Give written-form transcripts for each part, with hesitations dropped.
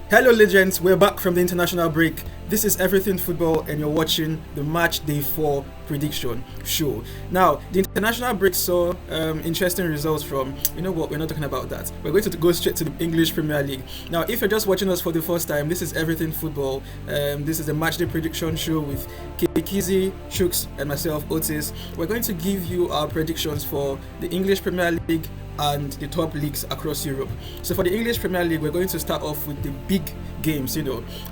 Hello legends, we're back from the international break. This is Everything Football and you're watching the Match Day 4 prediction show. Now, the international break saw interesting results from, you know what, we're not talking about that. We're going to go straight to the English Premier League. Now, if you're just watching us for the first time, this is Everything Football. This is the Match Day prediction show with Kizzy, Chuks and myself, Otis. We're going to give you our predictions for the English Premier League and the top leagues across Europe. So for the English Premier League, we're going to start off with the big games.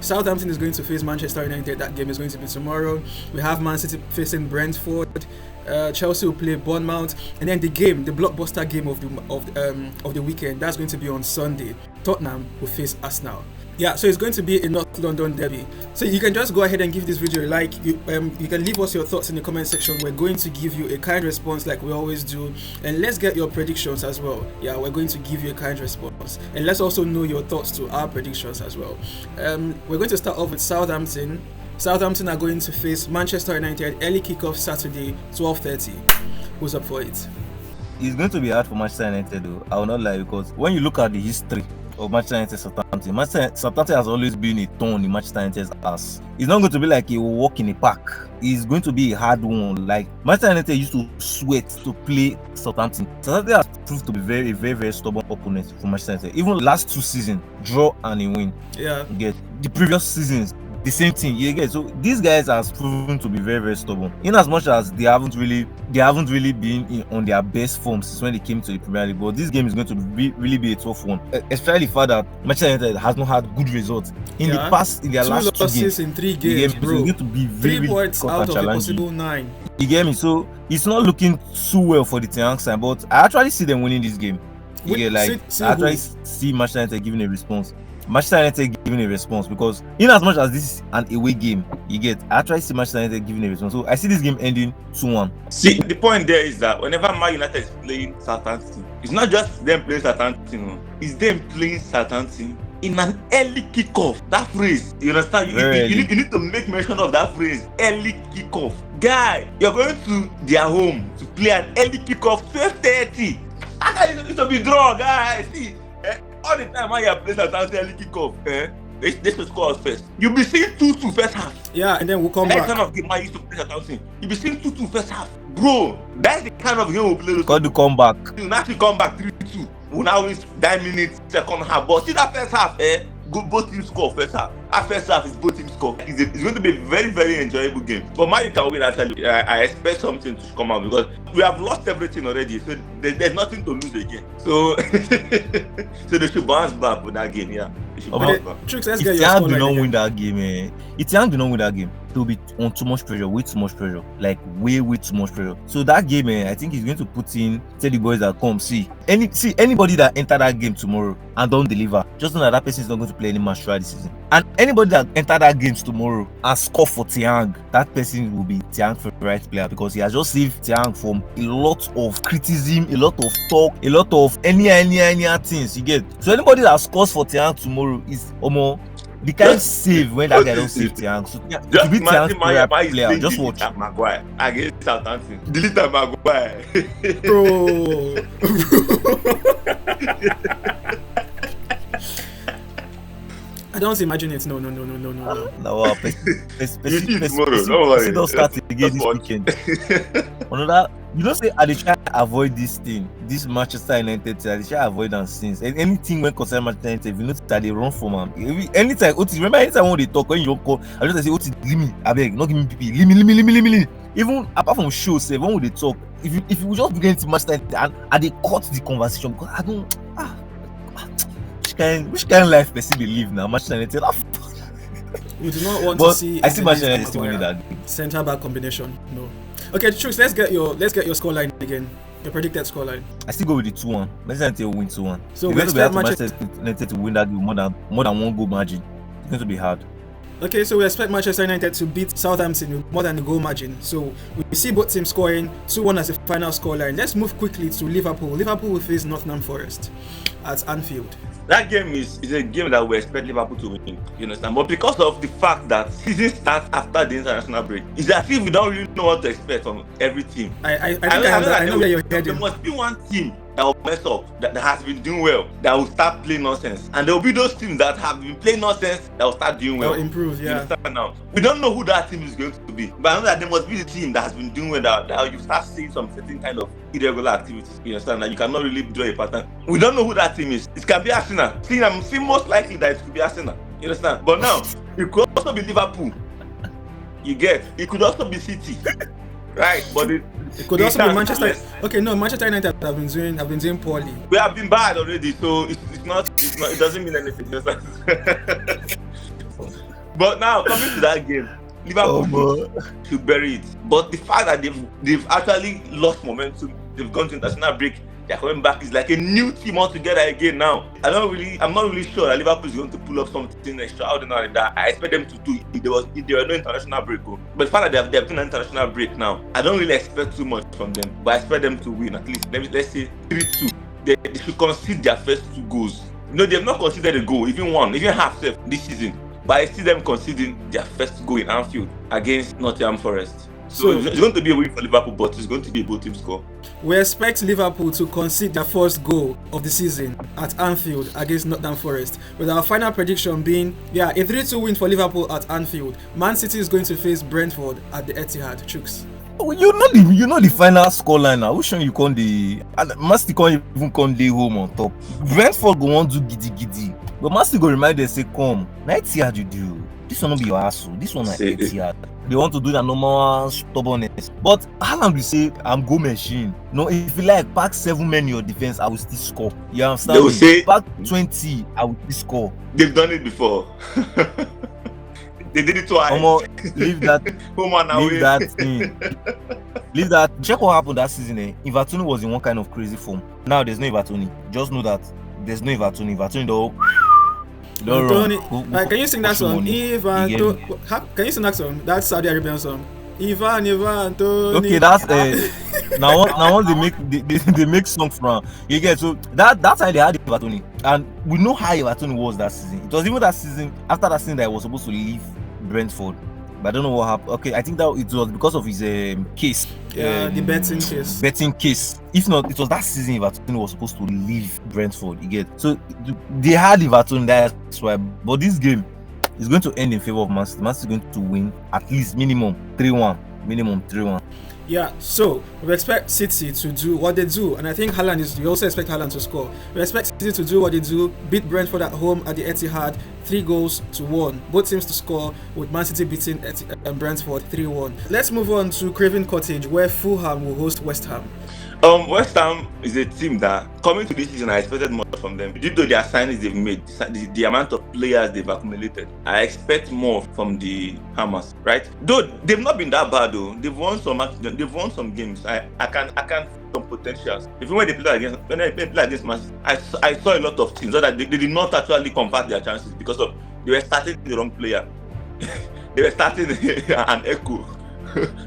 Southampton is going to face Manchester United. That game is going to be tomorrow. We have Man City facing Brentford. Chelsea will play Bournemouth, and then the blockbuster game of the weekend, that's going to be on Sunday. Tottenham will face Arsenal. Yeah, so it's going to be a North London derby. So you can just go ahead and give this video a like. You can leave us your thoughts in the comment section. We're going to give you a kind response like we always do. And let's get your predictions as well. Yeah, we're going to give you a kind response. And let's also know your thoughts to our predictions as well. We're going to start off with Southampton. Southampton are going to face Manchester United. Early kickoff Saturday, 12:30. Who's up for it? It's going to be hard for Manchester United though. I will not lie, because when you look at the history of Manchester United Southampton has always been a thorn in Manchester United's ass. It's not going to be like a walk in a park. It's going to be a hard one. Like Manchester United used to sweat to play Southampton. Southampton has proved to be very, very, very stubborn opponent for Manchester United. Even last 2 seasons, draw and a win. Yeah. The previous seasons, the same thing. So these guys have proven to be very, very stubborn. In as much as they haven't really been on their best form since when they came to the Premier League. But this game is going to really be a tough one, especially the fact that Manchester United has not had good results in their last 2 games. In 3 games, bro. It's going to be very, 3 points out of a possible 9. 9. You get me? So it's not looking too well for the Ten Hag side, but I actually see them winning this game. I actually see Manchester United giving a response. Because in as much as this is an away game, I actually see Manchester United giving a response. So I see this game ending 2-1. See, the point there is that whenever Man United is playing Southampton, it's not just them playing Southampton, it's them playing Southampton in an early kickoff. That phrase, you understand? You need to make mention of that phrase, early kickoff. Guy, you're going to their home to play an early kickoff, 12:30. It will be draw, guys. See, all the time when you are playing Southampton early kickoff, they should score us first. You'll be seeing 2-2 first half. Yeah, and then we'll come back. That kind of game I used to play Southampton. You'll be seeing 2-2 first half. Bro, that's the kind of game we'll play. Got to come back. You'll actually come back 3-2. We'll now win 9 minutes, second half. But see that first half, both teams score first half. That first half is both teams score. It's going to be a very, very enjoyable game. But Man U can win, actually. I expect something to come out because we have lost everything already. So there's nothing to lose again. So so they should bounce back with that game, yeah. They should bounce back. Chuks, let's if get your Young score do not line win that game, if Young do not win that game, they'll be on too much pressure, way too much pressure. Like way too much pressure. So that game, I think he's going to put in, tell the boys that come, anybody that enter that game tomorrow and don't deliver, just know that person is not going to play any match throughout the season. And anybody that enter that game tomorrow and score for Tiang, that person will be Tiang's favorite player because he has just saved Tiang from a lot of criticism, a lot of talk, a lot of any things. You get? So anybody that scores for Tiang tomorrow is the kind of save when that guy don't save Tiang. So just be Tiang's favorite player. Just watch. Maguire against Southampton. Delete Maguire. Bro. I don't imagine it. No. No, Don't don't start again this weekend. Another, say I try to avoid this thing, this Manchester United. I try to avoid and since and anything when concern Manchester United, you know that they run from them. Anytime, Otis, remember anytime when they talk, when you don't call, I just say Otis, leave me, I beg, not give me PP, leave me. Even apart from shows, when they talk, if you just begin to Manchester United and they cut the conversation because I don't which kind of life person they live now? Manchester United. We do not want to see. I see Manchester United still winning that game. Center back combination. No. Okay, Chuks, let's get your scoreline again. Your predicted scoreline. I still go with the 2-1. Manchester United will win 2-1. So we're going to be Manchester United to win that game more than 1 goal margin. It's going to be hard. Okay, so we expect Manchester United to beat Southampton with more than a goal margin. So we see both teams scoring 2-1 as the final scoreline. Let's move quickly to Liverpool. Liverpool will face Nottingham Forest at Anfield. That game is a game that we expect Liverpool to win, you understand? But because of the fact that season starts after the international break, it's as if we don't really know what to expect from every team. I know where you're heading. There must be one team that will mess up, that has been doing well, that will start playing nonsense. And there will be those teams that have been playing nonsense that will start doing well. They'll improve, yeah. You understand now? We don't know who that team is going to be, but I know that there must be the team that has been doing well, that you start seeing some certain kind of irregular activities. You understand that you cannot really draw a pattern. We don't know who that team is. It can be Arsenal. I'm seeing most likely that it could be Arsenal. You understand? But now it could also be Liverpool. You get? It could also be City. Right, but it could also be Manchester. Okay, no, Manchester United have been doing poorly. We have been bad already, so it's not. It doesn't mean anything. But now coming to that game, Liverpool should bury it. But the fact that they've actually lost momentum, they've gone to international break. They're coming back. It's like a new team altogether again now. I'm not really sure that Liverpool is going to pull up something extraordinary that I expect them to do if there were no international break. But the fact that they've done an international break now, I don't really expect too much from them. But I expect them to win at least. Let's say 3-2. They should concede their first 2 goals. They've not conceded a goal, even half this season. But I see them conceding their first goal in Anfield against Nottingham Forest. So it's going to be a win for Liverpool, but it's going to be a both team score. We expect Liverpool to concede their first goal of the season at Anfield against Nottingham Forest, with our final prediction being a 3-2 win for Liverpool at Anfield. Man City is going to face Brentford at the Etihad. Chuks. Oh, you know the final scoreline now. Which one you can't Man City can't even the home on top. Brentford go on do giddy, but Man City go remind them say come. Now Etihad you do. This one not be your asshole. This one at Etihad. They want to do the normal stubbornness. But Haaland will say, I'm go machine. No, if you like, pack 7 men in your defense, I will still score. You understand? They will say, pack 20, I will still score. They've done it before. They did it twice. Leave that. Leave that thing. Leave that. Check what happened that season. Everton was in one kind of crazy form. Now there's no Everton. Just know that there's no Everton. Everton though. Can you sing that song? Can you sing that song? That Saudi Arabian song. Ivan Tony. Okay, that's now they make songs from. You get, so that's how they had Everton, and we know how Everton was that season. It was even that season after that season that he was supposed to leave Brentford, but I don't know what happened. Okay, I think that it was because of his case. The betting case. If not, it was that season Everton was supposed to leave Brentford. You get, so they had Everton, that's why. But this game is going to end in favor of Man City. Man City is going to win at least minimum 3-1. Yeah, so we expect City to do what they do, and I think we also expect Haaland to score. We expect City to do what they do, beat Brentford at home at the Etihad 3-1. Both teams to score, with Man City beating Brentford 3-1. Let's move on to Craven Cottage, where Fulham will host West Ham. West Ham is a team that, coming to this season, I expected more from them. Due to their signings they've made, the amount of players they've accumulated, I expect more from the Hammers, right? Though they've not been that bad, though. They've won some games. I can see some potentials. Even when they play against Man City, I saw a lot of teams that they did not actually convert their chances because of they were starting the wrong player. They were starting an echo.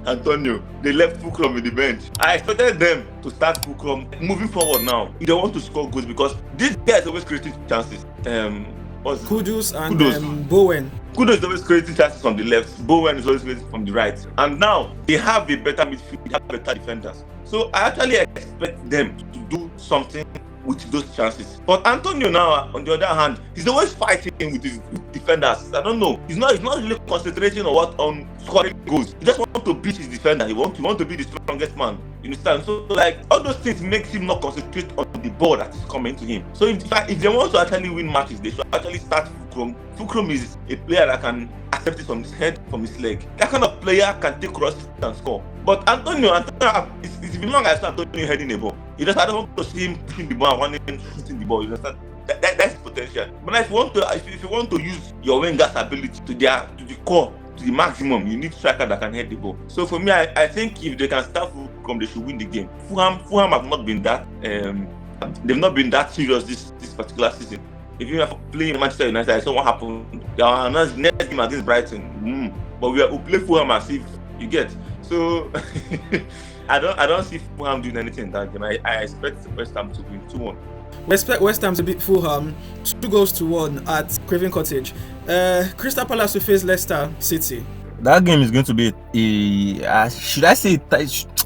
Antonio, they left Fulham in the bench. I expected them to start Fulham moving forward now. They want to score goals because these guys always creating chances. Kudus and Bowen. Kudus is always creating chances from the left. Bowen is always creating from the right. And now they have a better midfield, they have better defenders. So I actually expect them to do something with those chances. But Antonio now, on the other hand, he's always fighting with his defenders. I don't know. He's not really concentrating on scoring goals. He just wants to beat his defender. He wants to be the strongest man. You understand? So all those things makes him not concentrate on the ball that is coming to him. So if they want to actually win matches, they should actually start Fulham. Fulham is a player that can accept it from his head, from his leg. That kind of player can take crosses and score. But Antonio, it's been long as Antonio heading the ball. I don't want to see him pushing the ball and shooting the ball. You understand? That's potential. But if you want to use your wingers' ability to the core, to the maximum, you need striker that can head the ball. So for me, I think if they can start Fulham, they should win the game. Fulham have not been that they've not been that serious this particular season. If you have playing Manchester United, I saw what happened. They are announced next game against Brighton. But we'll play Fulham as if you get. So I don't see Fulham doing anything in that game. I expect West Ham to win 2-1. We expect West Ham to beat Fulham 2-1 at Craven Cottage. Crystal Palace to face Leicester City. That game is going to be should I say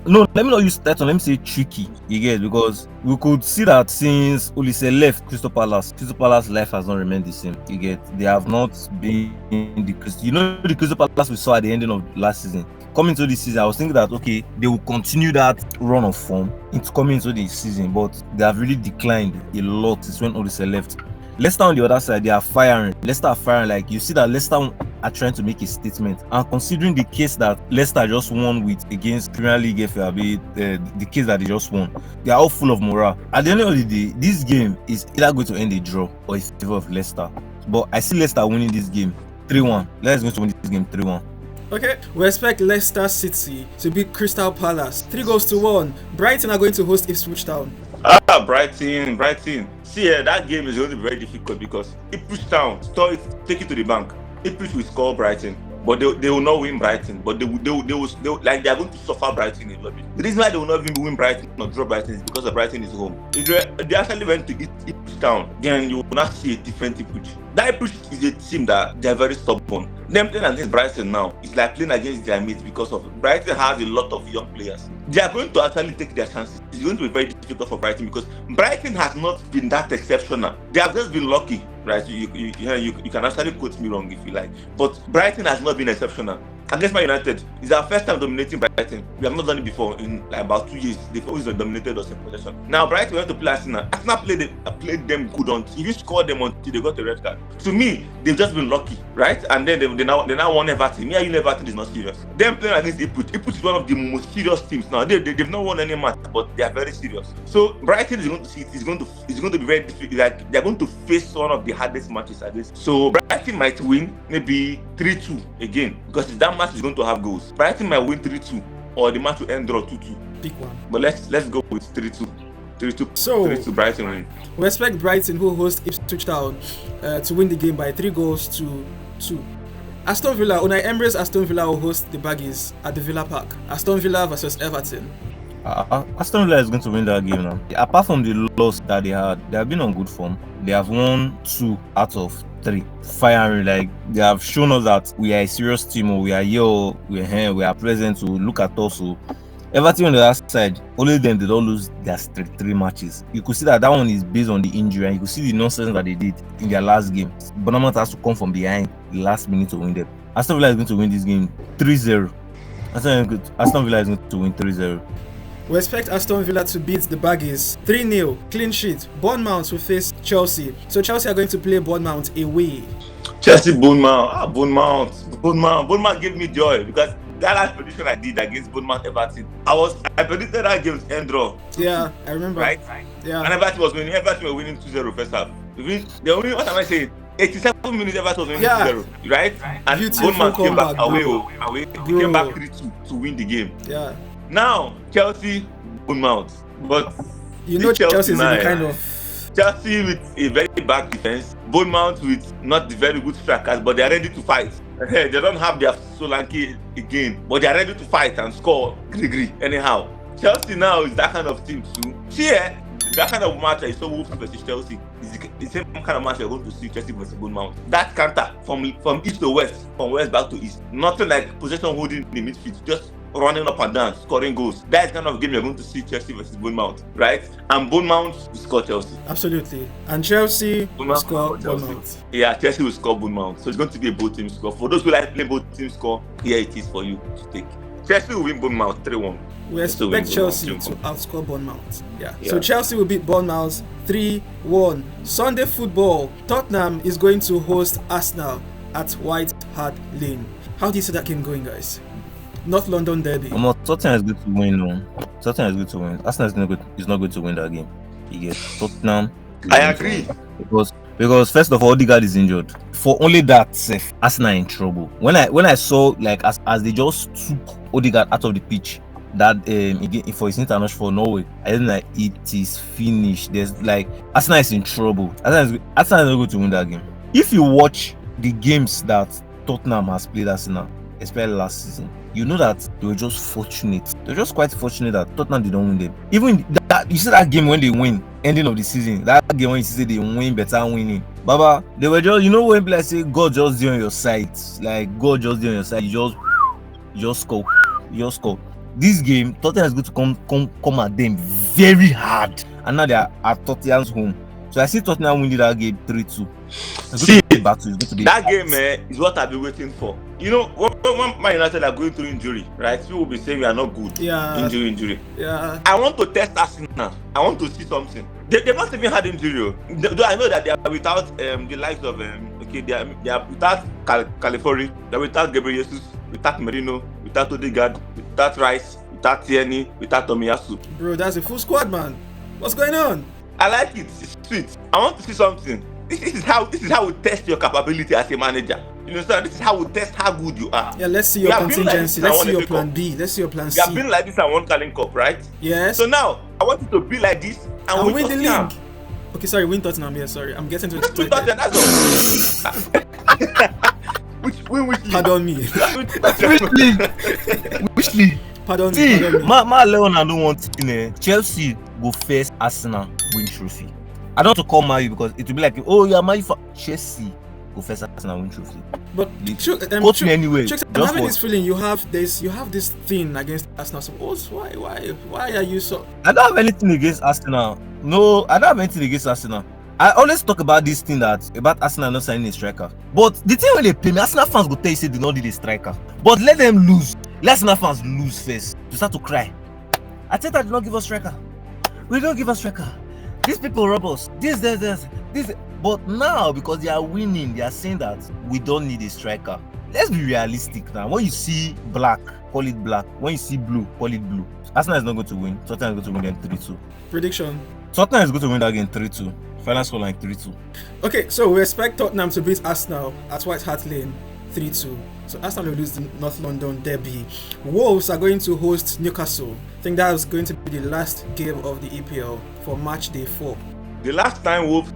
no, let me not use that one, let me say tricky, you get, because we could see that since Olise left Crystal Palace life has not remained the same, you get. They have not been the Crystal Palace we saw at the ending of last season. Coming to this season, I was thinking that okay, they will continue that run of form coming into the season, but they have really declined a lot since when Olise left. Leicester on the other side, they are firing. Leicester are firing. Like, you see that Leicester are trying to make a statement. And considering the case that Leicester just won with against Premier League FAB, the case that they just won, they are all full of morale. At the end of the day, this game is either going to end a draw or in favor of Leicester. But I see Leicester winning this game 3-1. Leicester's going to win this game 3-1. Okay, we expect Leicester City to beat Crystal Palace 3-1. Brighton are going to host Ipswich Town. Brighton. See, that game is going to be very difficult because Ipswich Town take it to the bank. Ipswich will score Brighton, but they will not win Brighton. But they will like they are going to suffer Brighton a lot. The reason why they will not even win Brighton or draw Brighton is because Brighton is home. If they actually went to Ipswich Town, then you will not see a different Ipswich. That Ipswich is a team that they are very stubborn. Them playing against Brighton now is like playing against their mates because of Brighton has a lot of young players. They are going to actually take their chances. It's going to be very difficult for Brighton because Brighton has not been that exceptional. They have just been lucky, right? You can actually quote me wrong if you like, but Brighton has not been exceptional. Against Man United, it's our first time dominating Brighton. We have not done it before in like about 2 years. They've always dominated us in possession. Now Brighton went to play Arsenal. Arsenal played them good until you scored them until they got the red card. To me, they've just been lucky, right? And then they now won Everton. Me and you, Everton is not serious. Them playing against Ipswich is one of the most serious teams now. They've not won any match, but they are very serious. So Brighton is going to see it. It's going to be very difficult. Like they're going to face one of the hardest matches against. So Brighton might win maybe 3-2 again because that match is going to have goals. Brighton might win 3-2 or the match will end draw 2-2. Big one. But let's go with 3-2. 3-2 Brighton win. We expect Brighton, who host Ipswich Town, to win the game by 3-2. Aston Villa, Unai Emery's Aston Villa will host the Baggies at the Villa Park. Aston Villa versus Everton. Aston Villa is going to win that game now. Apart from the loss that they have been on good form. They have won 2 out of 3. Firing, like they have shown us that we are a serious team. Or we are here, we are here, we are present to look at us. So Everton on the other side, only them they don't lose their 3 matches. You could see that one is based on the injury, and you could see the nonsense that they did in their last game. Bournemouth has to come from behind the last minute to win them. Aston Villa is going to win this game 3-0. Aston Villa is going to win 3-0. We expect Aston Villa to beat the Baggies 3-0, clean sheet. Bournemouth will face Chelsea. So Chelsea are going to play Bournemouth away. Chelsea, Bournemouth. Bournemouth gave me joy because that last prediction I did against Bournemouth Everton, I predicted that game's end draw. Yeah, I remember. Right? Yeah. And Everton was winning. Everton were winning 2-0 first half. What am I saying? 87 minutes Everton was winning 2-0, right? And beautiful Bournemouth came back away. They came back 3-2 to win the game. Yeah. Now Chelsea, Bournemouth, but you know Chelsea is the kind of Chelsea with a very bad defense, Bournemouth with not the very good strikers, but they are ready to fight. They don't have their Solanke again, but they are ready to fight and score anyhow. Chelsea now is that kind of team too. That kind of match I saw Wolves versus Chelsea is the same kind of match you're going to see Chelsea versus Bournemouth. That counter from east to west, from west back to east. Nothing like possession holding in the midfield, just running up and down, scoring goals. That is kind of game you're going to see Chelsea versus Bournemouth, right? And Bournemouth will score Chelsea. Absolutely. And Chelsea will score Bournemouth. Yeah, Chelsea will score Bournemouth. So it's going to be a both team score. For those who like playing both team score, here it is for you to take. Chelsea will win Bournemouth 3-1. We expect Chelsea to outscore Bournemouth. Yeah. So Chelsea will beat Bournemouth 3-1. Sunday football. Tottenham is going to host Arsenal at White Hart Lane. How do you see that game going, guys? North London derby. Tottenham is good to win. Tottenham is good to win. Arsenal is not good to win that game. You get Tottenham. I agree. Because first of all, Odegaard is injured. For only that, Arsenal in trouble. When I saw like as they just took Odegaard out of the pitch, that for his international for Norway, I think like it is finished. There's like Arsenal is in trouble. Arsenal is not going to win that game. If you watch the games that Tottenham has played Arsenal, especially last season, you know that they were just fortunate. They're just quite fortunate that Tottenham did not win them. Even that, you see that game when they win, ending of the season, that game when you see they win, better winning. Baba, they were just, when people say God just there on your side, like God just there on your side, you just just score. This game, Tottenham is going to come at them very hard, and now they are at Tottenham's home. So I see Tottenham winning that game 3-2. See, that game is what I've been waiting for. You know, when Man United are going through injury, right? People will be saying we are not good. Yeah. Injury. Yeah. I want to test Arsenal. I want to see something. They've not even had injury. Though I know that they are without the likes of they are without Californi, they're without Gabriel Jesus, without Merino, without Odegaard, without Rice, without Tierney, without Tomiyasu. Bro, that's a full squad, man. What's going on? I like it. It's sweet. I want to see something. This is how we test your capability as a manager. You understand? This is how we test how good you are. Yeah, let's see your contingency. Let's see your plan B. Let's see your plan C. You have been like this and won Carling Cup, right? Yes. So now I want you to be like this and win the Tottenham. league. Okay, sorry, win Tottenham. Yeah, sorry, I'm getting to Just win Tottenham. That's all. Which league? Pardon me. Which league? Pardon See, me. my Leon, I don't want to Chelsea go first, Arsenal win trophy. I don't want to call Man U because it will be like, oh yeah, Man U for Chelsea go first, Arsenal win trophy. But Chuks, anyway. Chuks, I'm having this feeling you have this thing against Arsenal. So why are you so? I don't have anything against Arsenal. No, I don't have anything against Arsenal. I always talk about this thing about Arsenal not signing a striker. But the thing when they pay me, Arsenal fans go tell you say they don't need a striker. But let them lose. Let Arsenal fans lose first. You start to cry. I tell that they don't give us striker. We don't give us striker. These people rob us. This. But now, because they are winning, they are saying that we don't need a striker. Let's be realistic now. When you see black, call it black. When you see blue, call it blue. Arsenal is not going to win. Tottenham is going to win them 3-2. Prediction. Tottenham is going to win that game 3-2. Final score line 3-2. Okay, so we expect Tottenham to beat Arsenal at White Hart Lane 3-2. So Arsenal will lose the North London derby. Wolves are going to host Newcastle. I think that is going to be the last game of the EPL for match day 4. The last time Wolves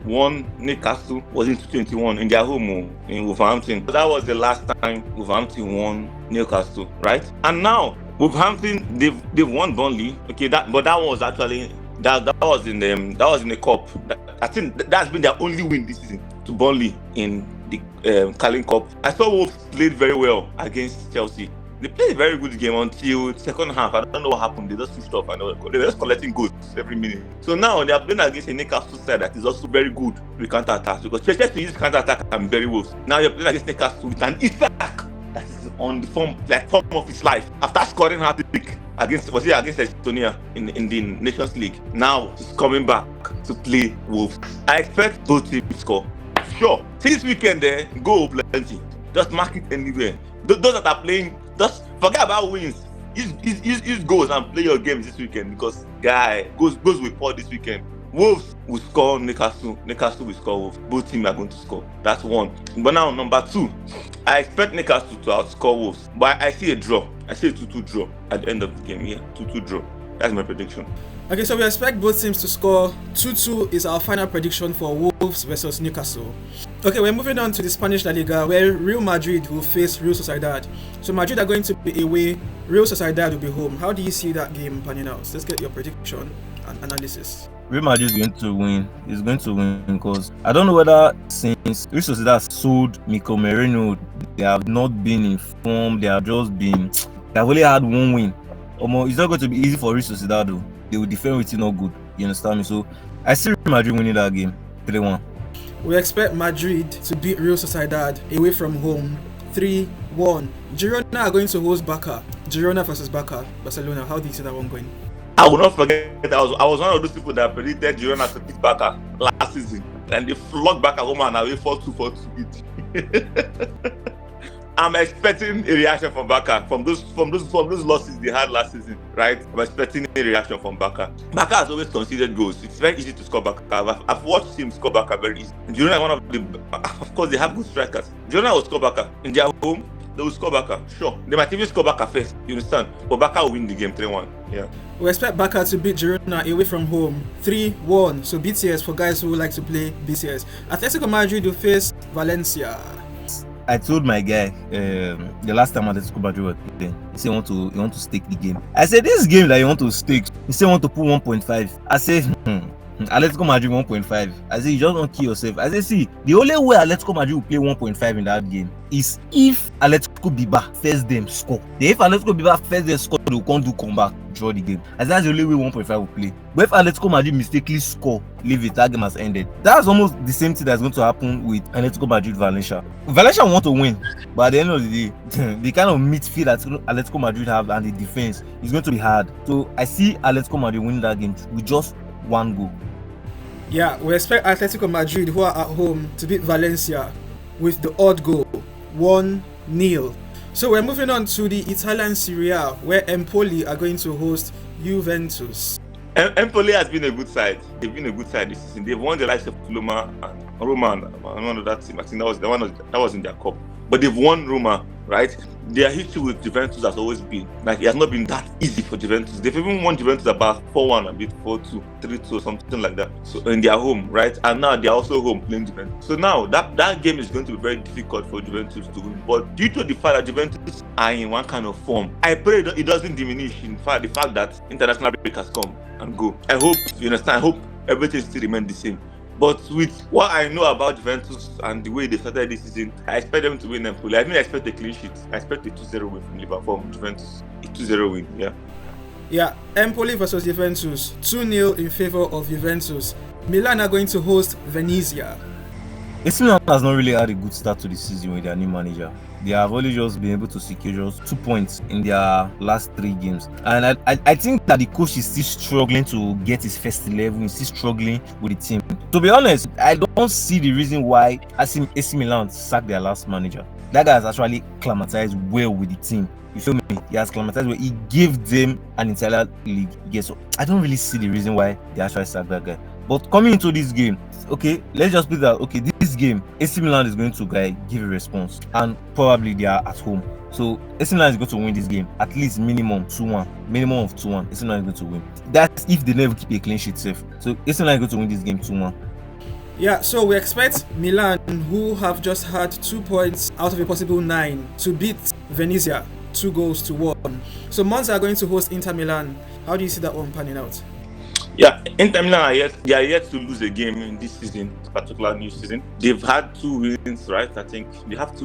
won Newcastle was in 2021 in their home in Wolverhampton. That was the last time Wolverhampton won Newcastle, right? And now Wolverhampton they've won Burnley. Okay, that one was actually that was in the cup. I think that's been their only win this season to Burnley in the Carling Cup. I saw Wolves played very well against Chelsea. They played a very good game until second half. I don't know what happened. They just switched off and they were just collecting goals every minute. So now they are playing against a Newcastle side that is also very good with counter-attacks because Chelsea use counter-attack and very Wolves. Now you're playing against Newcastle with an Isak that is on the form of his life. After scoring hat-trick against Estonia in the Nations League. Now he's coming back to play Wolves. I expect both teams to score. Sure. See this weekend there, go plenty. Just mark it anywhere. Those that are playing, just forget about wins. Use goals and play your games this weekend because goals will pour this weekend. Wolves will score Newcastle. Newcastle will score Wolves. Both teams are going to score. That's one. But now number 2, I expect Newcastle to outscore Wolves. But I see a draw. I see a 2-2 draw at the end of the game. Yeah, 2-2 draw. That's my prediction. Okay, so we expect both teams to score. 2-2 is our final prediction for Wolves versus Newcastle. Okay, we're moving on to the Spanish La Liga, where Real Madrid will face Real Sociedad. So Madrid are going to be away, Real Sociedad will be home. How do you see that game panning out? Let's get your prediction and analysis. Real Madrid is going to win. It's going to win because I don't know whether since Real Sociedad sold Mikel Merino, they have not been informed. They have only had one win. It's not going to be easy for Real Sociedad though. They will defend with it not good. You understand me? So I see Real Madrid winning that game 3-1. We expect Madrid to beat Real Sociedad away from home 3-1. Girona are going to host Barca. Girona versus Barca. Barcelona. How do you see that one going? I will not forget that I was one of those people that predicted Girona to beat Barca last season, and they flogged Barca home and away 4-2 beat. I'm expecting a reaction from Barca from those losses they had last season, right? I'm expecting a reaction from Barca. Barca has always conceded goals. It's very easy to score Barca. I've watched him score Barca very easy. Girona is one of the, of course, they have good strikers. Girona will score Barca in their home. They will score Barca. Sure, they might even score Barca first. You understand? But Barca will win the game 3-1. Yeah. We expect Barca to beat Girona away from home 3-1. So BTS for guys who like to play BCS. Atletico Madrid will face Valencia. I told my guy the last time Atletico Madrid was playing, he said he want to stake the game. I said this game that you want to stake, he said want to put 1.5. I said Atletico Madrid 1.5. I say you just don't kill yourself. I say see, the only way Atletico Madrid will play 1.5 in that game is if Atletico Bilbao first them score. Then if Atletico Bilbao first them score, they can't do comeback, draw the game. I say that's the only way 1.5 will play. But if Atletico Madrid mistakenly score, leave it, that game has ended. That's almost the same thing that's going to happen with Atletico Madrid Valencia. Valencia want to win, but at the end of the day, the kind of midfield that Atletico Madrid have and the defense is going to be hard. So I see Atletico Madrid winning that game with just one goal. Yeah, we expect Atletico Madrid, who are at home, to beat Valencia with the odd goal, 1-0. So we're moving on to the Italian Serie A, where Empoli are going to host Juventus. Empoli has been a good side. They've been a good side this season. They've won the likes of Fulham and Roma and one of that team. I think that was the one that was in their cup. But they've won Roma, right? Their history with Juventus has always been like it has not been that easy for Juventus. They've even won Juventus about 4-1, a bit 4-2, 3-2, or something like that. So in their home, right? And now they're also home playing Juventus. So now that game is going to be very difficult for Juventus to win. But due to the fact that Juventus are in one kind of form, I pray it doesn't diminish. In fact, the fact that international break has come and go. I hope you understand. I hope everything still remains the same. But with what I know about Juventus and the way they started this season, I expect them to win Empoli. I expect a clean sheet. I expect a 2-0 win from Liverpool, from Juventus. A 2-0 win, yeah. Yeah, Empoli versus Juventus. 2-0 in favor of Juventus. Milan are going to host Venezia. AC Milan has not really had a good start to the season with their new manager. They have only just been able to secure just 2 points in their last 3 games. And I think that the coach is still struggling to get his first 11. He's still struggling with the team. To be honest, I don't see the reason why AC Milan sacked their last manager. That guy has actually acclimatized well with the team. You feel me? He has acclimatized well. He gave them an entire league. Yes, so I don't really see the reason why they actually sacked that guy. But coming into this game, okay, let's just put that. Okay, this game, AC Milan is going to give a response, and probably they are at home. So AC Milan is going to win this game, at least minimum 2-1, minimum of 2-1. AC Milan is going to win. That's if they never keep a clean sheet safe. So AC Milan is going to win this game 2-1. Yeah, so we expect Milan, who have just had 2 points out of a possible 9, to beat Venezia 2-1. So Monza are going to host Inter Milan. How do you see that one panning out? Yeah, Inter Milan are yet to lose a game in this season, this particular new season. They've had 2 wins, right? I think they've had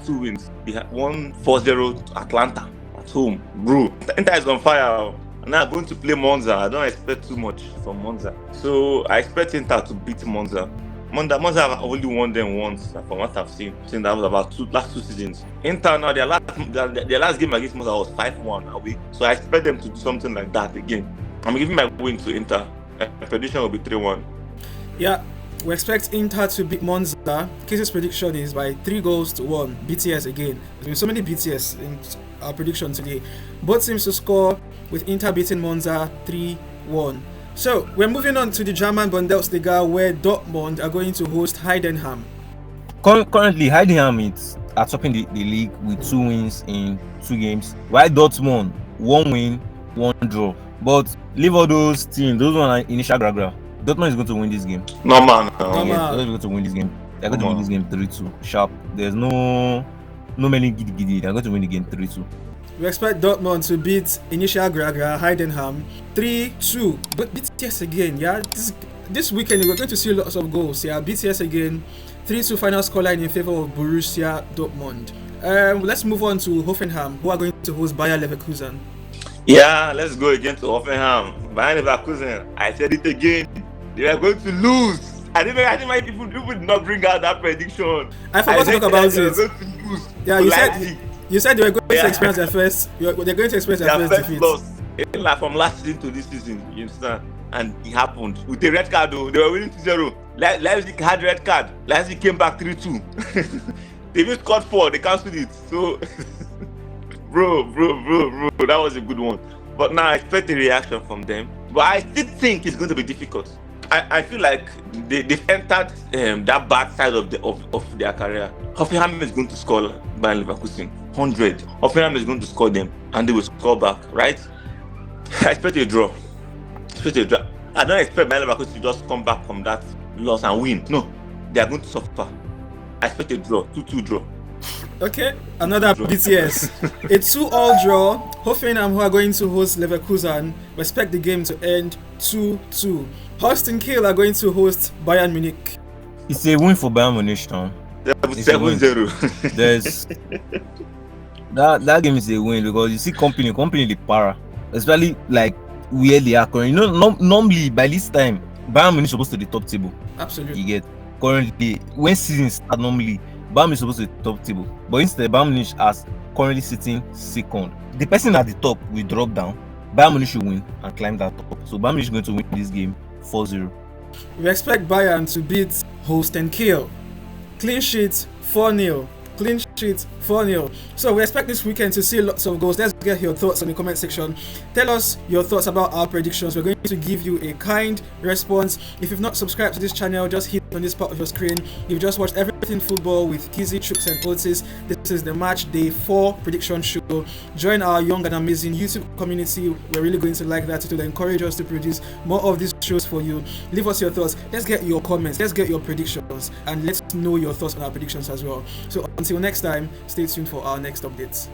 2 wins. They had won 4-0 to Atlanta at home. Bro, Inter is on fire. Now going to play Monza. I don't expect too much from Monza. So I expect Inter to beat Monza. Monza have only won them once, from what I've seen. Since that was about last 2 seasons. Inter now their last game against Monza was 5-1 away. So I expect them to do something like that again. I'm giving my win to Inter. My prediction will be 3-1. Yeah, we expect Inter to beat Monza. Kizzy's prediction is by 3-1. BTS again. There's been so many BTS in our prediction today. Both teams to score, with Inter beating Monza 3-1. So we're moving on to the German Bundesliga, where Dortmund are going to host Heidenheim. Currently, Heidenheim are topping the league with 2 wins in 2 games, while Dortmund 1 win, 1 draw. But leave all those teams, those one are initial gragra. Dortmund is going to win this game. No man. They're going to win this game. They're going to win this game 3-2. Sharp. There's no many giddy. They're going to win the game 3-2. We expect Dortmund to beat initial gragra Heidenheim 3-2. But BTS again, yeah. This weekend we're going to see lots of goals. Yeah, BTS again. 3-2 final scoreline in favor of Borussia Dortmund. Let's move on to Hoffenheim, who are going to host Bayer Leverkusen. Yeah, let's go again to Hoffenheim. Bayer Leverkusen. I said it again. They are going to lose. I think why people did not bring out that prediction. I forgot to talk about it. They were going to lose. Yeah, you said they were going to experience their first. They're going to experience their first defeat. Loss. Like from last season to this season, you understand? And it happened with the red card. Though they were winning 2-0. Leipzig had red card. Leipzig came back 3-2. They even scored 4. They cancelled it. So. Bro, that was a good one. But now I expect a reaction from them. But I still think it's going to be difficult. I feel like they've entered that bad side of their career. Hoffenheim is going to score Bayer Leverkusen 100. Hoffenheim is going to score them, and they will score back, right? I expect a draw. I don't expect Bayer Leverkusen to just come back from that loss and win. No, they are going to suffer. I expect a draw, 2-2 draw. Okay, another BTS. A 2-2 draw. Hoffenheim, who are going to host Leverkusen, expect the game to end 2-2. Holstein Kiel are going to host Bayern Munich. It's a win for Bayern Munich now. 7-0. There's that game is a win because you see company the para, especially like where they are currently. You know, normally by this time Bayern Munich is supposed to be the top table. Absolutely. You get currently when season start normally Bayern is supposed to be the top table, but instead Bayern Munich is currently sitting second. The person at the top will drop down. Bayern Munich should win and climb that top. So Bayern Munich is going to win this game 4-0. We expect Bayern to beat Holstein Kiel. Clean sheet 4-0. Clean sheet 4-0. So we expect this weekend to see lots of goals. Let's get your thoughts in the comment section. Tell us your thoughts about our predictions. We're going to give you a kind response. If you've not subscribed to this channel, just hit on this part of your screen. You've just watched Everything Football with Kizzy, Chuks and Otis. This is the Match Day 4 prediction show. Join our young and amazing YouTube community. We're really going to like that. It will encourage us to produce more of these shows for you. Leave us your thoughts. Let's get your comments. Let's get your predictions. And let's know your thoughts on our predictions as well. So until next time, stay tuned for our next updates.